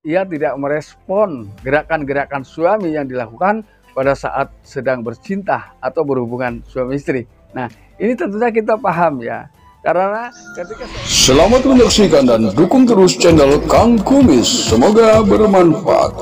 ia tidak merespon gerakan-gerakan suami yang dilakukan pada saat sedang bercinta atau berhubungan suami istri. Nah, ini tentunya kita paham ya. Karena ketika Selamat menyaksikan dan dukung terus channel Kang Kumis. Semoga bermanfaat.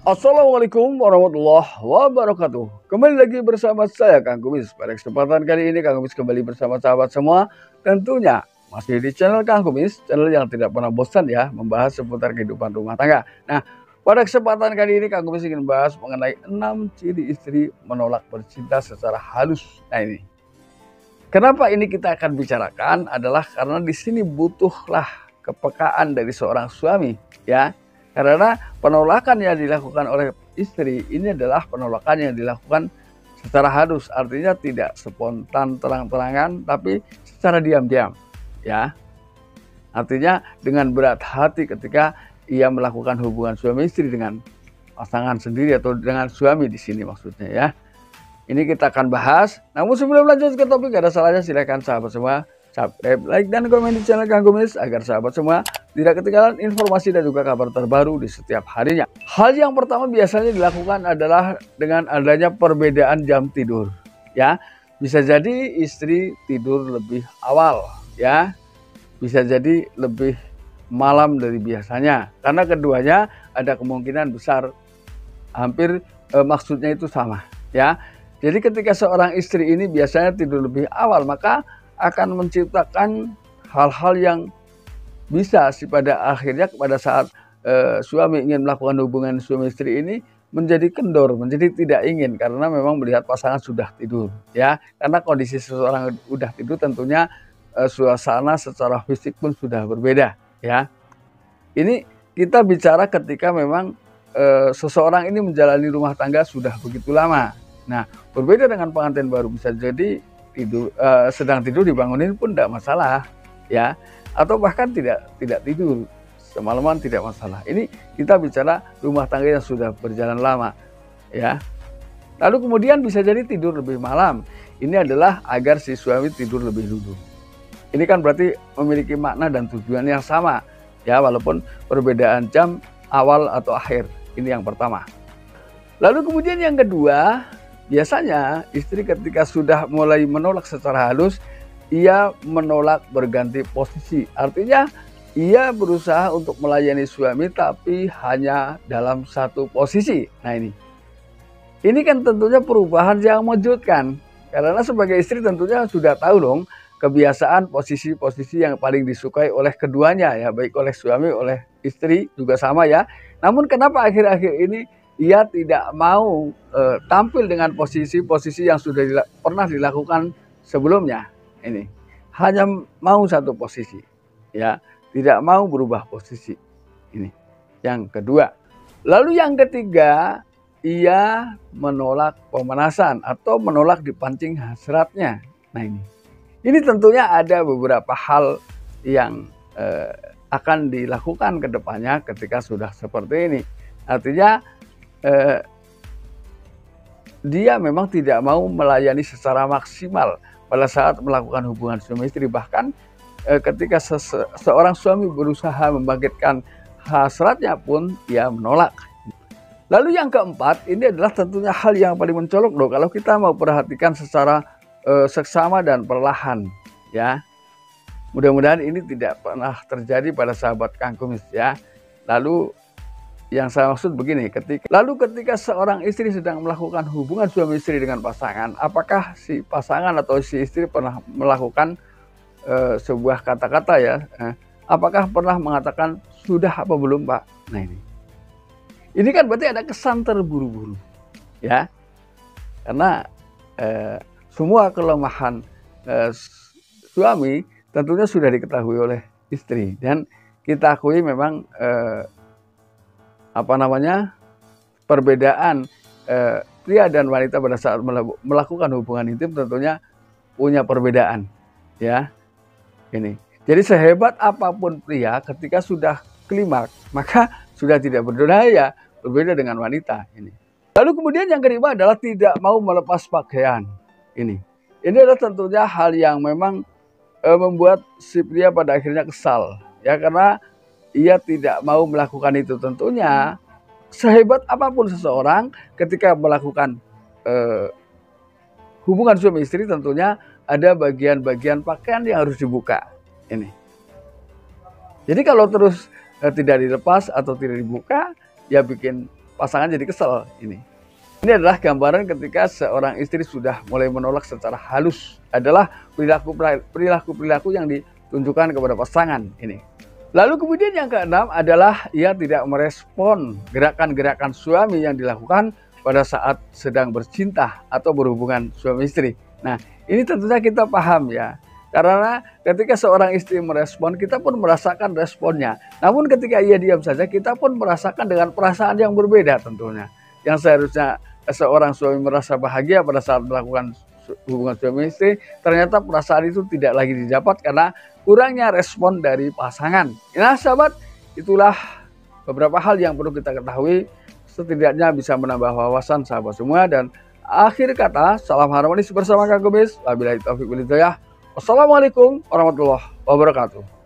Assalamualaikum warahmatullahi wabarakatuh. Kembali lagi bersama saya Kang Kumis. Pada kesempatan kali ini Kang Kumis kembali bersama sahabat semua. Tentunya masih di channel Kang Kumis, channel yang tidak pernah bosan ya membahas seputar kehidupan rumah tangga. Nah, pada kesempatan kali ini Kang Kumis ingin bahas mengenai 6 ciri istri menolak bercinta secara halus. Nah, ini kenapa ini kita akan bicarakan adalah karena di sini butuhlah kepekaan dari seorang suami ya. Karena penolakan yang dilakukan oleh istri ini adalah penolakan yang dilakukan secara halus, artinya tidak spontan terang-terangan tapi secara diam-diam ya. Artinya dengan berat hati ketika ia melakukan hubungan suami istri dengan pasangan sendiri atau dengan suami di sini maksudnya ya. Ini kita akan bahas. Namun sebelum lanjut ke topik, gak ada salahnya silakan sahabat semua subscribe, like, dan komen di channel Kang Kumis agar sahabat semua tidak ketinggalan informasi dan juga kabar terbaru di setiap harinya. Hal yang pertama biasanya dilakukan adalah dengan adanya perbedaan jam tidur. Ya, bisa jadi istri tidur lebih awal, ya, bisa jadi lebih malam dari biasanya. Karena keduanya ada kemungkinan besar hampir maksudnya itu sama, ya. Jadi ketika seorang istri ini biasanya tidur lebih awal, maka akan menciptakan hal-hal yang bisa pada akhirnya pada saat suami ingin melakukan hubungan suami istri ini menjadi kendor, menjadi tidak ingin karena memang melihat pasangan sudah tidur, ya. Karena kondisi seseorang sudah tidur tentunya suasana secara fisik pun sudah berbeda, ya. Ini kita bicara ketika memang seseorang ini menjalani rumah tangga sudah begitu lama. Nah, berbeda dengan pengantin baru, bisa jadi tidur sedang tidur dibangunin pun tidak masalah, ya. Atau bahkan tidak tidur semalaman tidak masalah. Ini kita bicara rumah tangga yang sudah berjalan lama, ya. Lalu kemudian bisa jadi tidur lebih malam. Ini adalah agar si suami tidur lebih dulu. Ini kan berarti memiliki makna dan tujuan yang sama, ya, walaupun perbedaan jam awal atau akhir. Ini yang pertama. Lalu kemudian yang kedua, biasanya istri ketika sudah mulai menolak secara halus, ia menolak berganti posisi. Artinya ia berusaha untuk melayani suami tapi hanya dalam satu posisi. Nah, ini kan tentunya perubahan yang mengejutkan. Karena sebagai istri tentunya sudah tahu dong kebiasaan posisi-posisi yang paling disukai oleh keduanya ya, baik oleh suami, oleh istri juga sama ya. Namun kenapa akhir-akhir ini ia tidak mau tampil dengan posisi-posisi yang sudah pernah dilakukan sebelumnya. Ini hanya mau satu posisi, ya, tidak mau berubah posisi. Ini yang kedua. Lalu yang ketiga, ia menolak pemanasan atau menolak dipancing hasratnya. Nah, ini tentunya ada beberapa hal yang akan dilakukan ke depannya ketika sudah seperti ini. Artinya dia memang tidak mau melayani secara maksimal pada saat melakukan hubungan suami istri. Bahkan ketika seorang suami berusaha membangkitkan hasratnya pun ia menolak. Lalu yang keempat, ini adalah tentunya hal yang paling mencolok loh kalau kita mau perhatikan secara seksama dan perlahan, ya. Mudah-mudahan ini tidak pernah terjadi pada sahabat Kang Kumis ya. Lalu yang saya maksud begini, ketika seorang istri sedang melakukan hubungan suami istri dengan pasangan, apakah si pasangan atau si istri pernah melakukan sebuah kata-kata ya? Apakah pernah mengatakan sudah apa belum Pak? Nah, ini kan berarti ada kesan terburu-buru, ya. Karena semua kelemahan suami tentunya sudah diketahui oleh istri dan kita akui memang perbedaan pria dan wanita pada saat melakukan hubungan intim tentunya punya perbedaan, ya. Ini jadi sehebat apapun pria ketika sudah klimaks maka sudah tidak berdaya, berbeda dengan wanita ini. Lalu kemudian yang kedua adalah tidak mau melepas pakaian. Ini adalah tentunya hal yang memang membuat si pria pada akhirnya kesal, ya, karena ia tidak mau melakukan itu, tentunya sehebat apapun seseorang ketika melakukan hubungan suami istri, tentunya ada bagian-bagian pakaian yang harus dibuka. Ini. Jadi kalau terus tidak dilepas atau tidak dibuka, ya bikin pasangan jadi kesel. Ini adalah gambaran ketika seorang istri sudah mulai menolak secara halus, adalah perilaku yang ditunjukkan kepada pasangan ini. Lalu kemudian yang keenam adalah ia tidak merespon gerakan-gerakan suami yang dilakukan pada saat sedang bercinta atau berhubungan suami istri. Nah, ini tentunya kita paham ya. Karena ketika seorang istri merespon, kita pun merasakan responnya. Namun ketika ia diam saja, kita pun merasakan dengan perasaan yang berbeda tentunya. Yang seharusnya seorang suami merasa bahagia pada saat melakukan hubungan suami istri, ternyata perasaan itu tidak lagi didapat karena kurangnya respon dari pasangan. Nah sahabat, itulah beberapa hal yang perlu kita ketahui, setidaknya bisa menambah wawasan sahabat semua. Dan akhir kata, salam harmonis bersama Kang Kumis. Wabillahi taufiq wal hidayah. Wassalamualaikum warahmatullahi wabarakatuh.